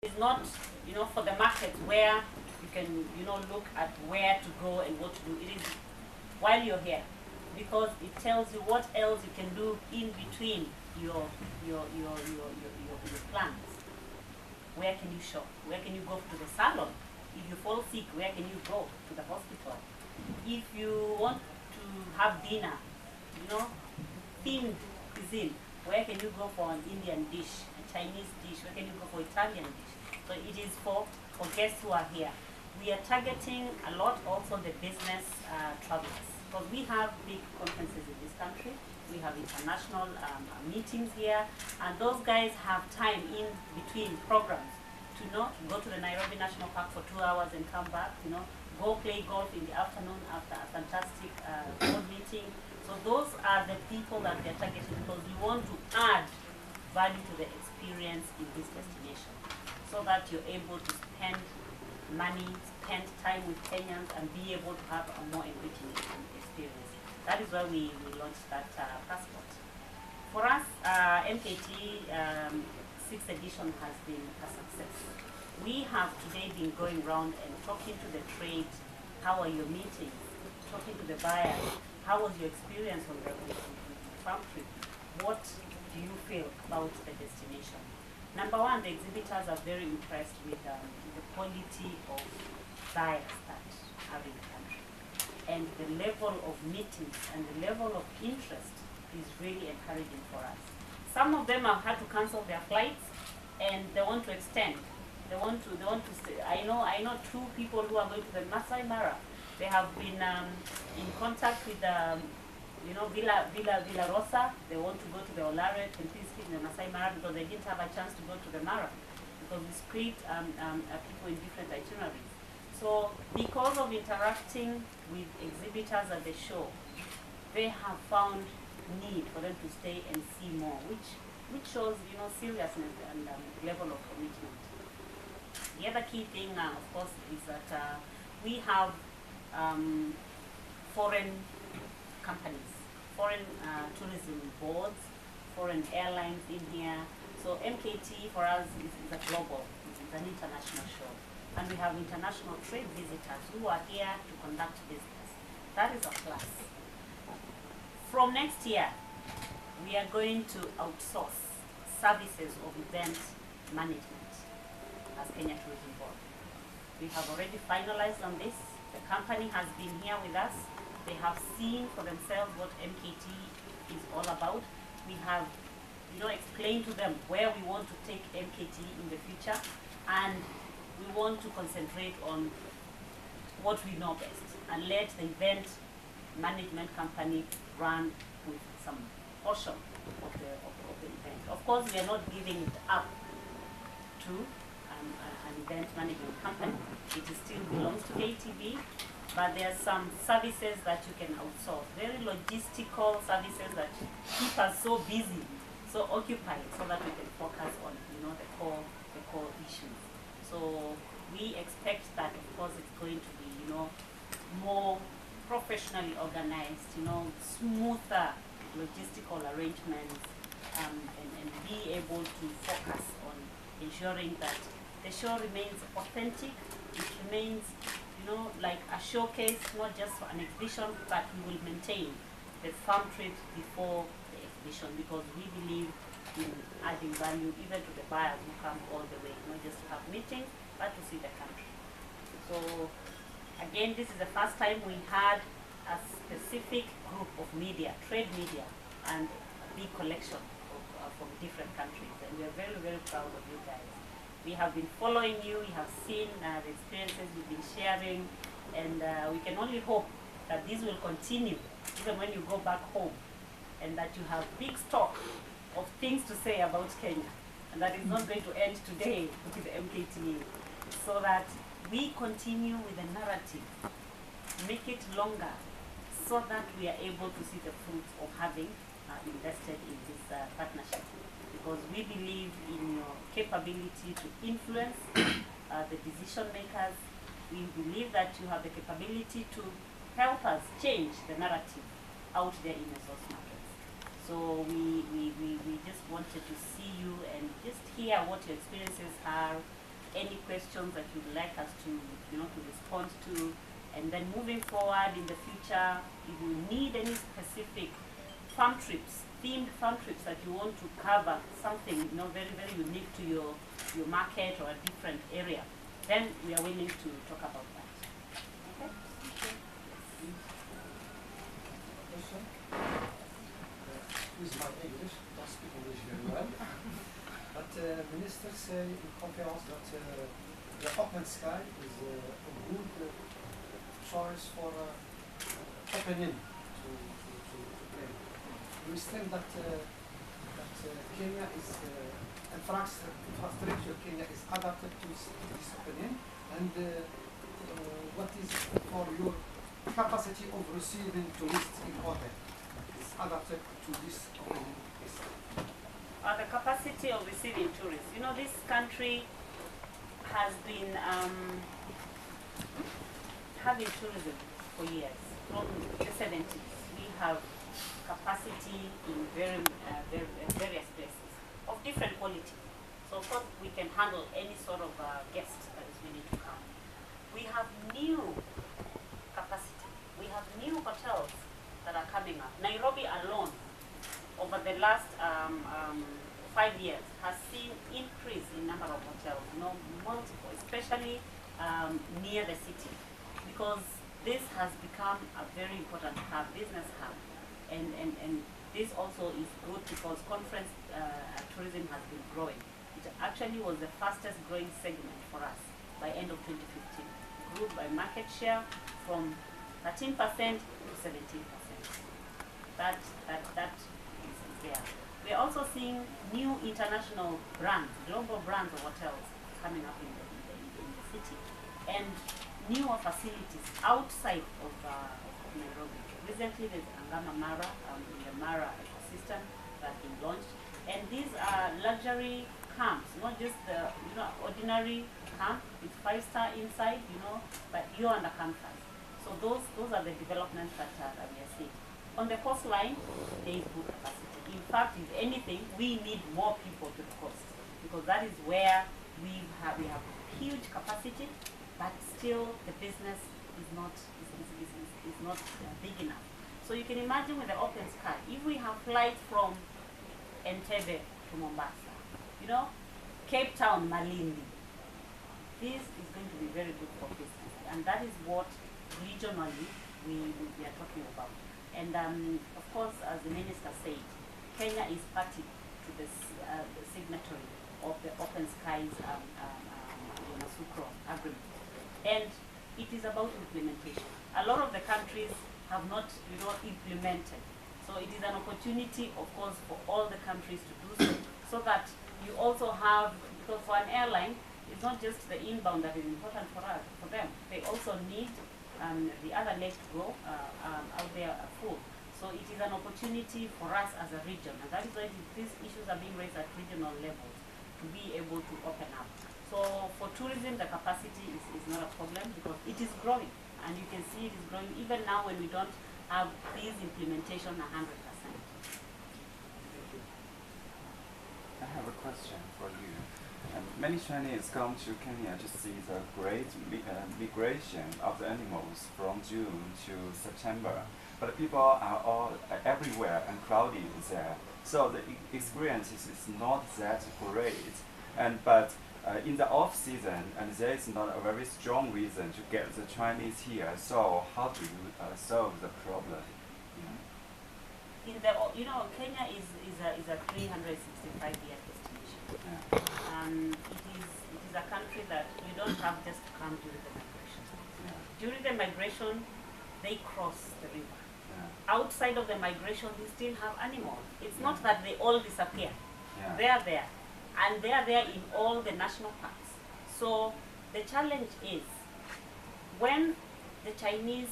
It's not, for the market where you can, look at where to go and what to do. It is while you're here, because it tells you what else you can do in between your plans. Where can you shop? Where can you go to the salon? If you fall sick, where can you go to the hospital? If you want to have dinner, themed cuisine, where can you go for an Indian dish, a Chinese dish? Where can you go for Italian dish? So it is for guests who are here. We are targeting a lot also the business travelers, because we have big conferences in this country. We have international meetings here, and those guys have time in between programs to go to the Nairobi National Park for 2 hours and come back, go play golf in the afternoon after a fantastic board meeting. So those are the people that we are targeting, because we want to add value to the experience in this destination, so that you're able to spend money, spend time with Kenyans, and be able to have a more enriching experience. That is why we launched that passport. For us, MKT 6th edition has been a success. We have today been going around and talking to the trade. How are your meetings? Talking to the buyers. How was your experience on the farm trip? What do you feel about the destination? Number one, the exhibitors are very impressed with the quality of buyers that are in the country. And the level of meetings and the level of interest is really encouraging for us. Some of them have had to cancel their flights, and they want to extend. They want to stay. I know 2 people who are going to the Masai Mara. They have been in contact with Villa Rosa. They want to go to the Olaret and Piskin and the Masai Mara, because they didn't have a chance to go to the Mara, because we split people in different itineraries. So because of interacting with exhibitors at the show, they have found need for them to stay and see more, which shows seriousness and level of commitment. The other key thing, of course, is that we have foreign companies, foreign tourism boards, foreign airlines in here. So MKT for us is a global, it's an international show. And we have international trade visitors who are here to conduct business. That is a plus. From next year, we are going to outsource services of event management as Kenya Tourism Board. We have already finalized on this. The company has been here with us. They have seen for themselves what MKT is all about. We have, explained to them where we want to take MKT in the future, and we want to concentrate on what we know best and let the event management company run with some portion of the event. Of course, we are not giving it up to an event management company. It still belongs to ATB, but there are some services that you can outsource, very logistical services that keep us so busy, so occupied, so that we can focus on the core issues. So we expect that, of course, it's going to be more professionally organized, smoother logistical arrangements, and be able to focus on ensuring that the show remains authentic. It remains, like a showcase, not just for an exhibition, but we will maintain the farm trip before the exhibition, because we believe in adding value even to the buyers who come all the way, not just to have meetings, but to see the country. So again, this is the first time we had a specific group of media, trade media, and a big collection from different countries, and we are very, very proud of you guys. We have been following you, we have seen the experiences you've been sharing, and we can only hope that this will continue even when you go back home, and that you have big stock of things to say about Kenya, and that is not going to end today with the MKTA, so that we continue with the narrative, make it longer, so that we are able to see the fruits of having invested in this partnership, because we believe in your capability to influence the decision makers. We believe that you have the capability to help us change the narrative out there in the source markets. So we just wanted to see you and just hear what your experiences are, any questions that you'd like us to, to respond to. And then moving forward in the future, if you need any specific farm trips, themed farm trips that you want to cover, something very, very unique to your market or a different area, then we are willing to talk about that. Okay? With my English, don't speak English very well. But Minister say in conference that the open sky is a good choice for opening to Kenya. We think that Kenya is infrastructure Kenya is adapted to this opening, and what is for your capacity of receiving tourists in hotel is adapted to this opening. The capacity of receiving tourists. This country has been having tourism for years. From the 70s, we have capacity in various places of different quality. So of course we can handle any sort of guest that is willing to come. We have new capacity. We have new hotels that are coming up. Nairobi alone, over the last 5 years, has seen increase in number of hotels, multiple, especially near the city, because this has become a very important hub, business hub, and this also is good because conference tourism has been growing. It actually was the fastest growing segment for us by end of 2015. Grew by market share from 13% to 17%. That is there. We are also seeing new international brands, global brands of hotels coming up in the city, and newer facilities outside of Nairobi. Recently, there's Angama Mara, in the Mara ecosystem that has been launched, and these are luxury camps, not just the ordinary camp with 5-star inside, but you're under campus. So those are the developments that we are seeing. On the coastline, there is good capacity. In fact, if anything, we need more people to the coast, because that is where we have huge capacity, but still the business is not big enough. So you can imagine with the open sky, if we have flights from Entebbe to Mombasa, Cape Town, Malindi, this is going to be very good for business, and that is what regionally we are talking about. And of course, as the minister said, Kenya is party to the signatory of the Open Skies agreement, and it is about implementation. A lot of the countries have not, implemented. So it is an opportunity, of course, for all the countries to do so that you also have, because for an airline, it's not just the inbound that is important for them. They also need the other leg to go out there full. So it is an opportunity for us as a region, and that is why these issues are being raised at regional levels to be able to open up. So for tourism, the capacity is not a problem because it is growing, and you can see it is growing even now when we don't have this implementation 100%. I have a question for you. Many Chinese come to Kenya to see the great migration of the animals from June to September. But people are all everywhere and crowded there. So the experience is not that great. But in the off season, and there is not a very strong reason to get the Chinese here. So how do you solve the problem? Kenya is a 365-year destination. Yeah. It is a country that you don't have just to come during the migration. Yeah. During the migration, they cross the river. Yeah. Outside of the migration, we still have animals. It's not that they all disappear. Yeah. They are there. And they are there in all the national parks. So the challenge is, when the Chinese,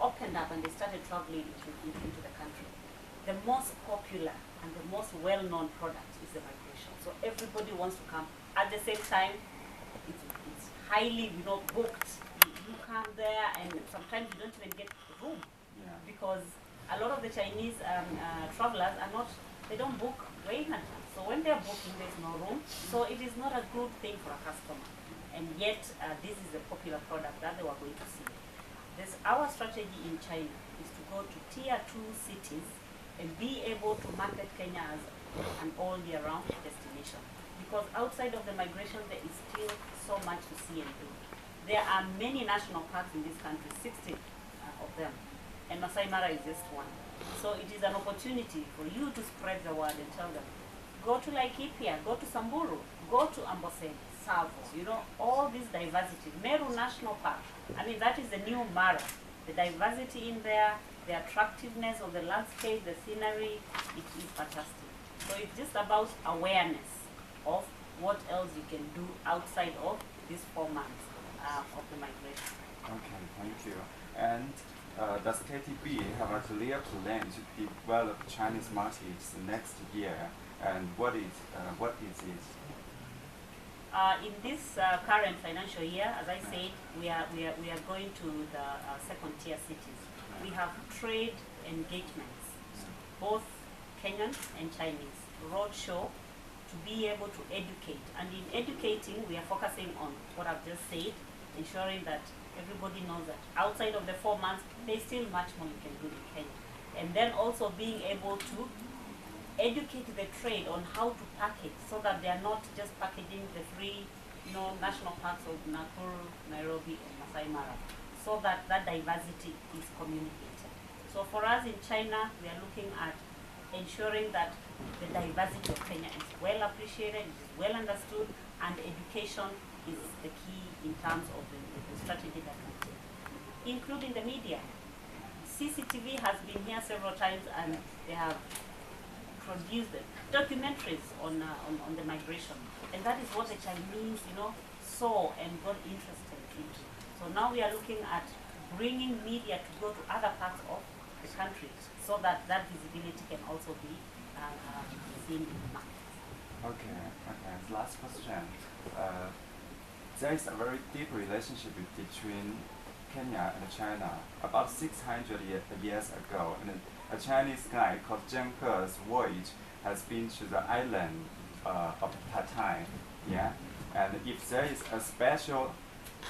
opened up and they started traveling into the country, the most popular and the most well-known product is the migration. So everybody wants to come. At the same time, it's highly, booked. You come there and sometimes you don't even get room. Yeah. Because a lot of the Chinese travelers they don't book way in advance. So when they're booking, there's no room. So it is not a good thing for a customer. and yet this is a popular product that they were going to see. Our strategy in China is to go to tier 2 cities and be able to market Kenya as an all year round destination. Because outside of the migration, there is still so much to see and do. There are many national parks in this country, 60 of them, and Masai Mara is just one. So it is an opportunity for you to spread the word and tell them, go to Laikipia, go to Samburu, go to Amboseli, Savo, you know, all this diversity. Meru National Park, I mean, that is the new Mara. The diversity in there, the attractiveness of the landscape, the scenery, it is fantastic. So it's just about awareness of what else you can do outside of these 4 months of the migration. Okay, thank you. And does KTB have a clear plan to develop Chinese markets next year? And what is it? In this current financial year, as I said, we are going to the second tier cities. We have trade engagements, both Kenyan and Chinese, roadshow, to be able to educate. And in educating, we are focusing on what I've just said, ensuring that everybody knows that outside of the 4 months, there's still much more you can do in Kenya. And then also being able to educate the trade on how to package so that they are not just packaging the free, national parks of Nakuru, Nairobi, and Masai Mara, so that that diversity is communicated. So for us in China, we are looking at ensuring that the diversity of Kenya is well appreciated, it is well understood, and education is the key in terms of the strategy that we take, including the media. CCTV has been here several times, and they have produced documentaries on the migration, and that is what the Chinese, saw and got interested in. So now we are looking at bringing media to go to other parts of the country, so that that visibility can also be seen in the market. Okay. Last question. There is a very deep relationship between Kenya and China. About 600 years ago, and a Chinese guy called Zheng He's voyage has been to the island of Pattaya. Yeah, and if there is a special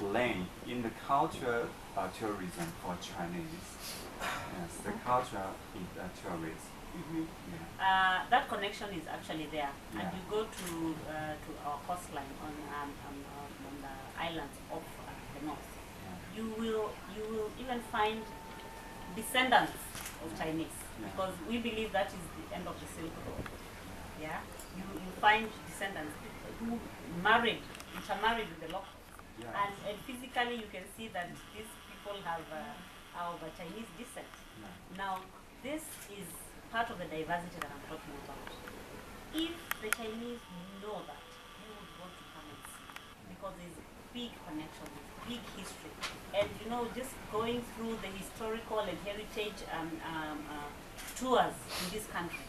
lane in the cultural tourism for Chinese, yes, the culture in tourism. Mm-hmm. Yeah. That connection is actually there, Yeah. and you go to our coastline on the islands of the north. Yeah. You will even find descendants of Chinese, Yeah. because we believe that is the end of the Silk Road. Yeah, you find descendants who intermarried with the locals, Yeah. and physically you can see that these people are of a Chinese descent. Yeah. Now, this is part of the diversity that I'm talking about. If the Chinese know that, they would want to come and see, because there's big connection, big history, and just going through the historical and heritage tours in this country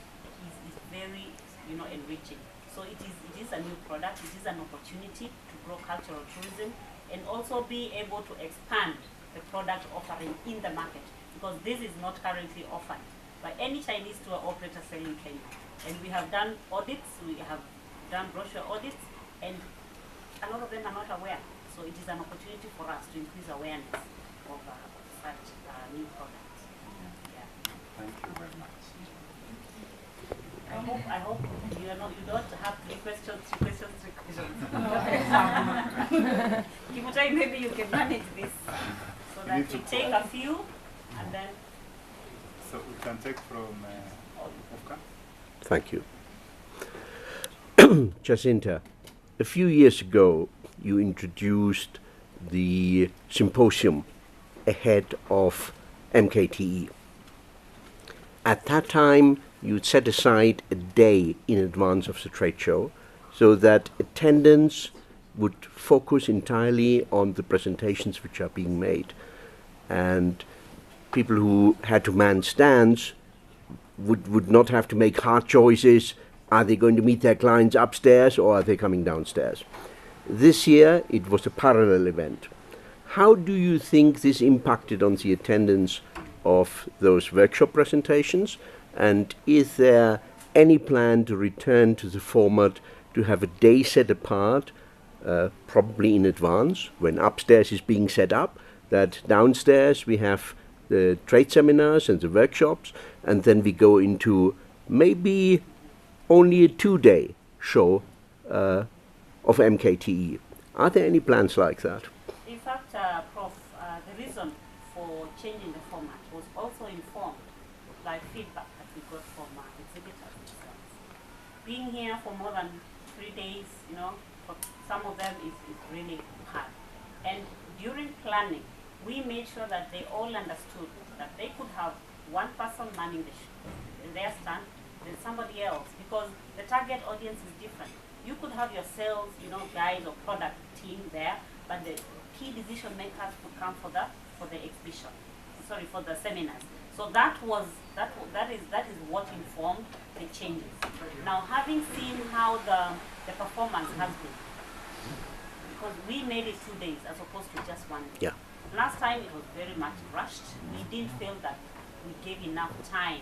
is very enriching. So it is a new product. It is an opportunity to grow cultural tourism and also be able to expand the product offering in the market, because this is not currently offered by any Chinese tour operator selling in Kenya. And we have done audits, we have done brochure audits, and a lot of them are not aware. So it is an opportunity for us to increase awareness of such new products. Yeah. Thank you very much. I hope you don't have three questions. Kimutai, maybe you can manage this so that we take a few and then. So we can take from Ofka. Thank you. Jacinta, a few years ago, you introduced the symposium ahead of MKTE. At that time, you set aside a day in advance of the trade show so that attendance would focus entirely on the presentations which are being made. And people who had to man stands would not have to make hard choices. Are they going to meet their clients upstairs or are they coming downstairs? This year, it was a parallel event. How do you think this impacted on the attendance of those workshop presentations? And is there any plan to return to the format to have a day set apart probably in advance when upstairs is being set up, that downstairs we have the trade seminars and the workshops, and then we go into maybe only a 2-day show of MKTE. Are there any plans like that? In fact, Prof, the reason for changing the format was also informed by feedback that we got from exhibitors themselves. Being here for more than 3 days, for some of them is really hard. And during planning, we made sure that they all understood that they could have one person manning their stand, then somebody else, because the target audience is different. You could have your sales, guys or product team there, but the key decision makers could come for the exhibition, for the seminars. So that is what informed the changes. Now, having seen how the performance has been, because we made it 2 days as opposed to just 1 day. Yeah. Last time it was very much rushed. We didn't feel that we gave enough time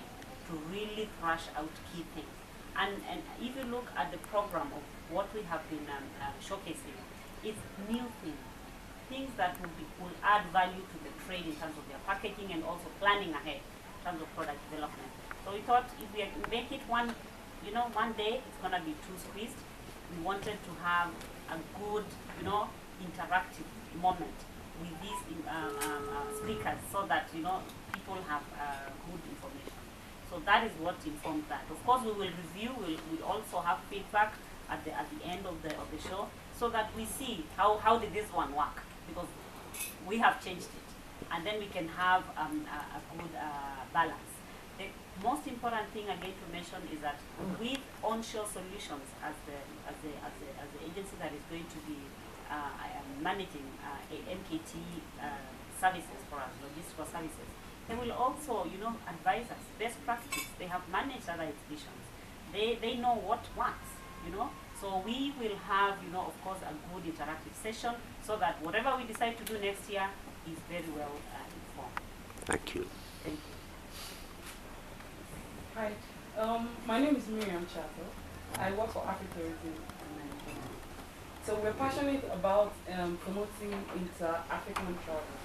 to really thrash out key things. And if you look at the program of what we have been showcasing, it's new things that will add value to the trade in terms of their packaging and also planning ahead in terms of product development. So we thought if we make it one day, it's gonna be too squeezed. We wanted to have a good, interactive moment with these speakers, so that people have good information. So that is what informed that. Of course, we will review. We'll also have feedback at the end of the show, so that we see how did this one work, because we have changed it, and then we can have a good balance. The most important thing again to mention is that with onshore solutions as the agency that is going to be managing MKT services for us, logistical services, they will also, advise us best practice. They have managed other exhibitions. They know what works, So we will have, of course, a good interactive session, so that whatever we decide to do next year is very well informed. Thank you. Thank you. Hi, my name is Miriam Chato. I work for Afritourism in Nigeria. So we're passionate about promoting inter-African travel,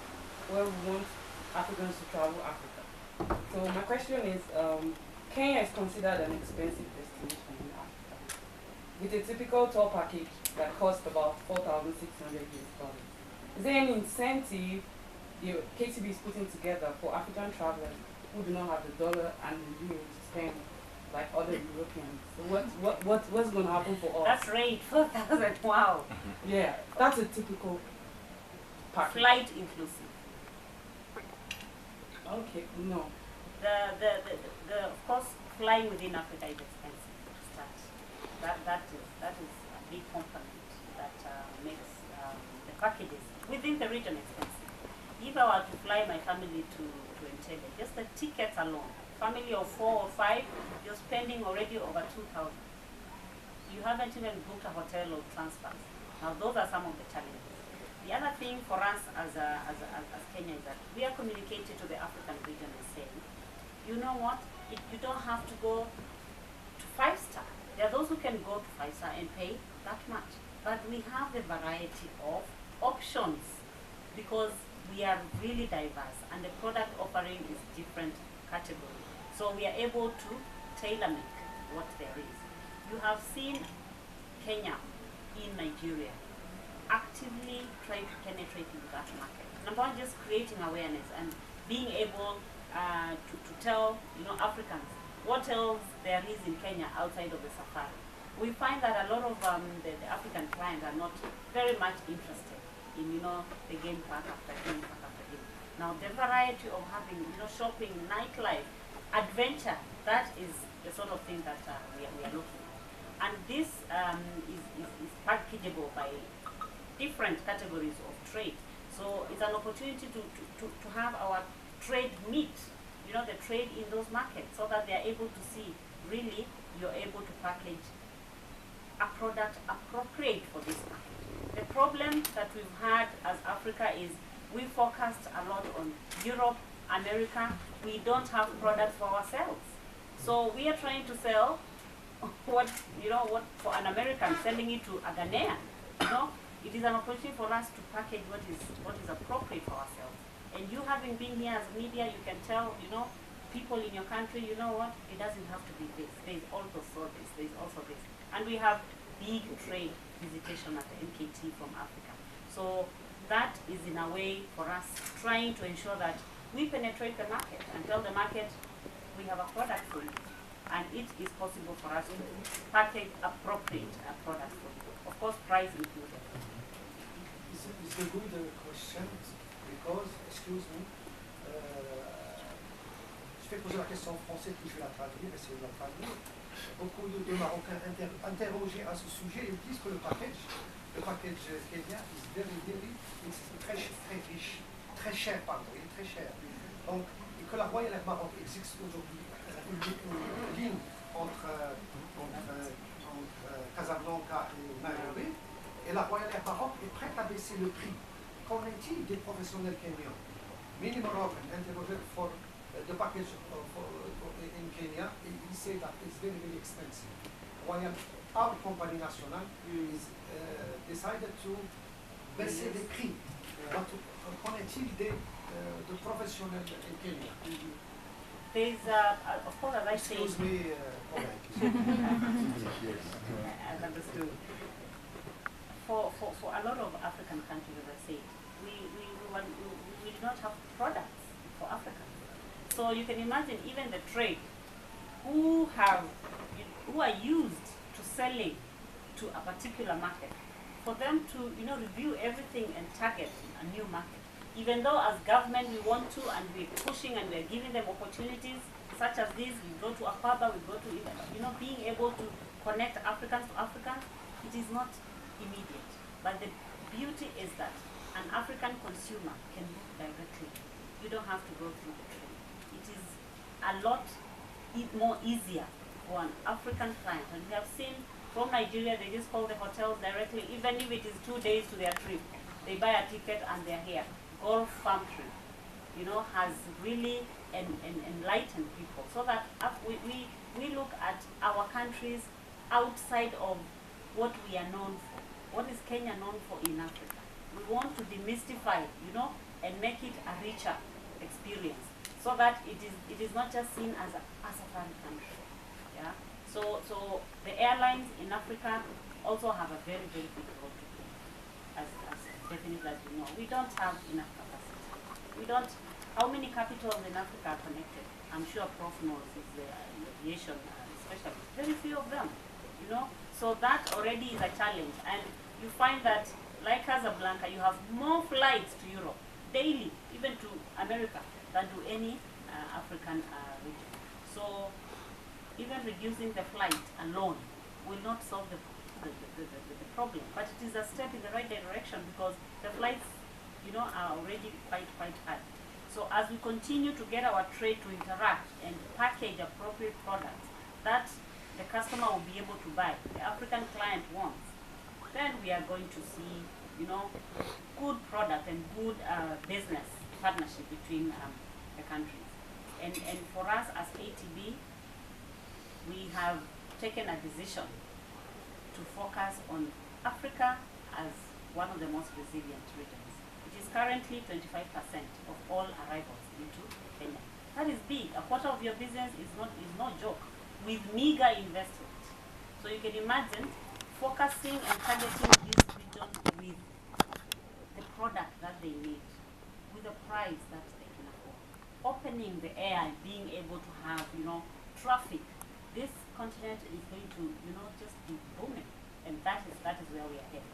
where we want Africans to travel Africa. So my question is, Kenya is considered an expensive destination in Africa, with a typical tour package that costs about $4,600. Is there any incentive the KTB is putting together for African travelers who do not have the dollar and the euro to spend like other Europeans? So what's going to happen for us? That's rate 4,000. Wow. Yeah, that's a typical package. Flight inclusive. Okay, no. The of course, flying within Africa is expensive to start. That is a big component that makes the packages within the region expensive. If I were to fly my family to Entebbe, just the tickets alone, family of 4 or 5, you're spending already over 2,000. You haven't even booked a hotel or transfers. Now those are some of the challenges. The other thing for us as Kenya is that we are communicating to the African region and saying, you know what, you don't have to go to 5-star. There are those who can go to 5-star and pay that much. But we have a variety of options, because we are really diverse and the product offering is different category. So we are able to tailor-make what there is. You have seen Kenya in Nigeria actively trying to penetrate into that market. Number one, just creating awareness and being able to tell Africans what else there is in Kenya outside of the safari. We find that a lot of the African clients are not very much interested in the game park after game park after game. Now the variety of having shopping, nightlife, adventure, that is the sort of thing that we are looking at. And this is packageable by different categories of trade. So it's an opportunity to have our trade meet, the trade in those markets, so that they are able to see, really, you're able to package a product appropriate for this market. The problem that we've had as Africa is we focused a lot on Europe, America. We don't have products for ourselves. So we are trying to sell what for an American, selling it to a Ghanaian, it is an opportunity for us to package what is appropriate for ourselves. And you having been here as media, you can tell, people in your country, you know what, it doesn't have to be this. There's also this, there's also this. And we have big trade visitation at the MKT from Africa. So that is in a way for us trying to ensure that we penetrate the market and tell the market we have a product for you. And it is possible for us to package appropriate products for you. Of course, price included. It's a good question because, excuse me, je vais poser la question en français puis je vais la traduire, essayer de la traduire. Beaucoup de Marocains interrogés à ce sujet, ils disent que le package Kenya is it's très riche, très cher, pardon, il est très cher. Donc, et que la Royal Air Maroc existe aujourd'hui une ligne entre Casablanca et Nairobi, et la Royal Air Maroc est prête à baisser le prix. Qu'en est-il des professionnels kenyans? Many Moroccans interroged for the package in Kenya, he said that it's very, very expensive. While our company national is decided to baisser les prix. Qu'en est-il des professionnels in Kenya? There's, of course, as I say, Excuse me, as understood. For a lot of African countries, as I say, we do not have products for Africa. So you can imagine even the trade who are used to selling to a particular market, for them to review everything and target a new market. Even though as government we want to and we're pushing and we're giving them opportunities such as this, we go to Akaba, we go to being able to connect Africans to Africans, it is not immediate. But the beauty is that an African consumer can look directly. You don't have to go through the trade. It is a lot more easier for an African client. And we have seen from Nigeria, they just call the hotels directly, even if it is 2 days to their trip. They buy a ticket and they're here. Golf farm trip, has really enlightened people. So that we look at our countries outside of what we are known for. What is Kenya known for in Africa? We want to demystify, and make it a richer experience, so that it is not just seen as a foreign country. Yeah. So the airlines in Africa also have a very, very big role to play. As definitely as we know, we don't have enough capacity. We don't. How many capitals in Africa are connected? I'm sure Prof knows is the aviation, especially. Very few of them. So that already is a challenge, and you find that, like Casablanca, you have more flights to Europe daily, even to America, than to any African region. So even reducing the flight alone will not solve the problem, but it is a step in the right direction because the flights, are already quite high. So as we continue to get our trade to interact and package appropriate products that the customer will be able to buy, the African client wants, then we are going to see, good product and good business partnership between the countries. And for us as ATB, we have taken a decision to focus on Africa as one of the most resilient regions. It is currently 25% of all arrivals into Kenya. That is big. A quarter of your business is no joke, with meager investment. So you can imagine focusing and targeting this region with the product that they need, with the price that they can afford. Opening the air and being able to have, traffic. This continent is going to, just be booming. And that is where we are headed.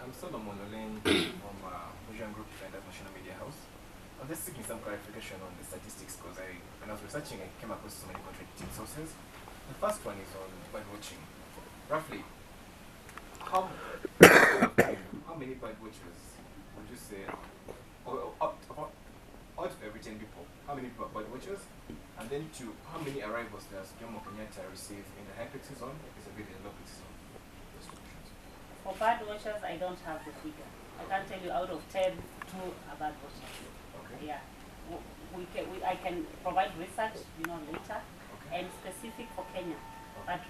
I'm Solomon Olen from Vision Group and National Media House. I'm just seeking some clarification on the statistics because when I was researching, I came across so many contradicting sources. The first one is on bird watching. Roughly, how many bird watchers would you say, or out of every 10 people, how many bird watchers? And then two, how many arrivals does Jomo Kenyatta receive in the high peak season, vis-a-vis the low peak season? For bird watchers, I don't have the figure. I can't tell you out of 10, 2 are bird watchers. Okay. Yeah. I can provide research, later, Okay. and specific for Kenya. But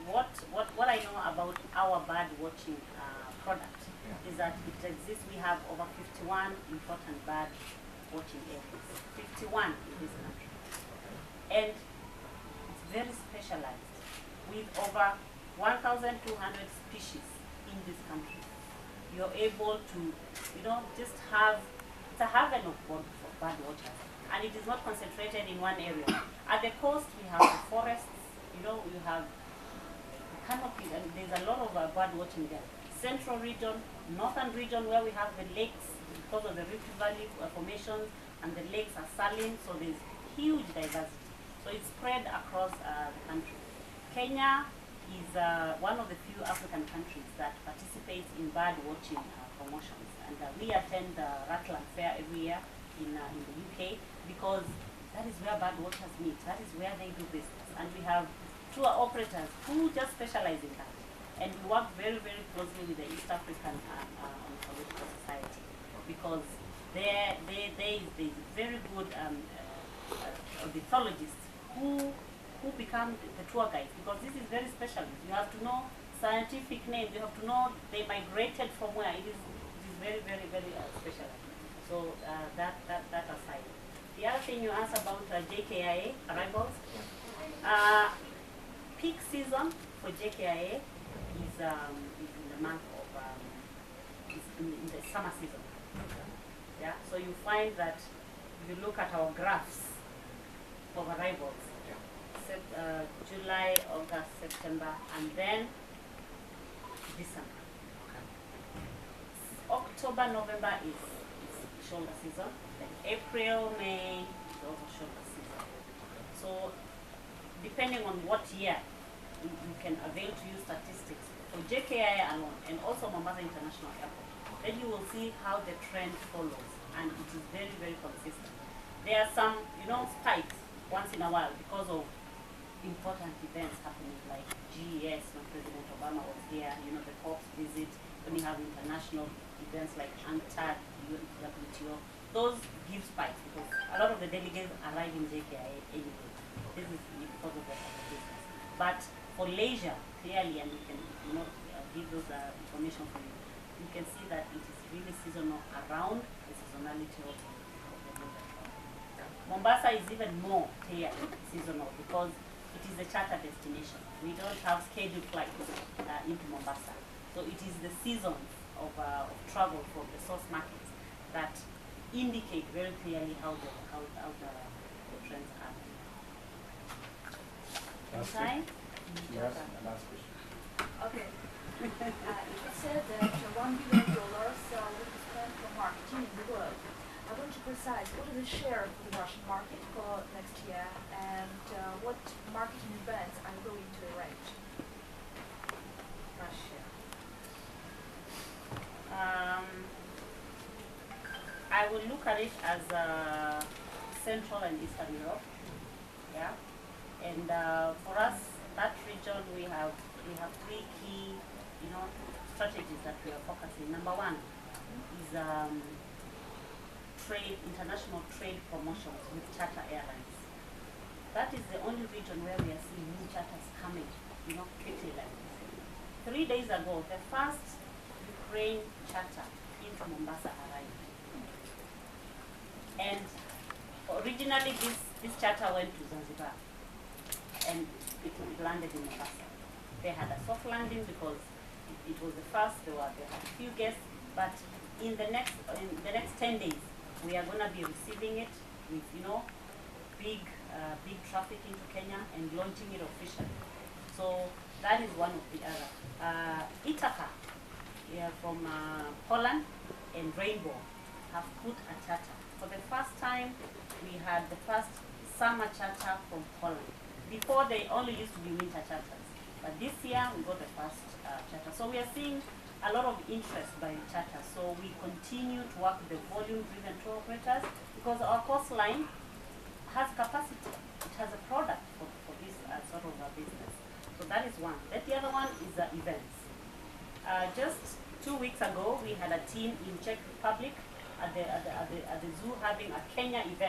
what I know about our bird watching product is that it exists. We have over 51 important bird watching areas. 51 in this country. And it's very specialized with over 1,200 species in this country. You're able to, just have, it's a heaven of bird watchers. And it is not concentrated in one area. At the coast, we have the forests, you have the canopy, and there's a lot of bird watching there. Central region, northern region, where we have the lakes because of the Rift Valley formations, and the lakes are saline, so there's huge diversity. So it's spread across the country. Kenya is one of the few African countries that participates in bird watching promotions. And we attend the Ratland Fair every year in the UK, because that is where bird watchers meet. That is where they do business. And we have tour operators who just specialize in that. And we work very, very closely with the East African Ornithological Society, because there is very good ornithologists who become the tour guides, because this is very special. You have to know scientific names. You have to know they migrated from where. It is very, very, very special. So that aside. The other thing you asked about JKIA arrivals. Peak season for JKIA is in the month of is in the summer season. Yeah. So you find that if you look at our graphs of arrivals, July, August, September, and then December. October, November is shoulder season. Then April, May is also shoulder season. So depending on what year, you can avail to use statistics for JKI alone and also Mombasa International Airport. Then you will see how the trend follows, and it is very, very consistent. There are some, spikes once in a while because of important events happening, like GES, when President Obama was here, the COP's visit, when you have international events like UNCTAD, WTO, those give spikes because a lot of the delegates arrive in JKIA anyway. This is because of the business. But for leisure, clearly, and we can give those information for you, you can see that it is really seasonal around the seasonality of the leisure travel. Mombasa is even more clear seasonal because it is a charter destination. We don't have scheduled flights into Mombasa. So it is the seasons of travel from the source markets that indicate very clearly how the trends are. Last Time? Yes, and last question. Okay. It said that $1 billion will be spent for marketing in the world. I want to precise, what is the share of the Russian market for next year, and what marketing events are you going to arrange? Russia. I will look at it as Central and Eastern Europe. Yeah. And for us, that region, we have three key, strategies that we are focusing. Number one is international trade promotions with charter airlines. That is the only region where we are seeing new charters coming, quickly like this. 3 days ago, the first Ukraine charter into Mombasa arrived. And originally, this charter went to Zanzibar, and it landed in Mombasa. They had a soft landing because it was the first. They had a few guests, but in the next 10 days, we are going to be receiving it with big traffic into Kenya and launching it officially. So that is one of the other. Ithaca, from Poland, and Rainbow have put a charter. For the first time, we had the first summer charter from Poland. Before, they only used to be winter charters. But this year, we got the first charter. So we are seeing a lot of interest by charters. So we continue to work with the volume-driven tour operators because our coastline has capacity. It has a product for this sort of business. So that is one. Then the other one is events. Just 2 weeks ago, we had a team in Czech Republic at the zoo having a Kenya event.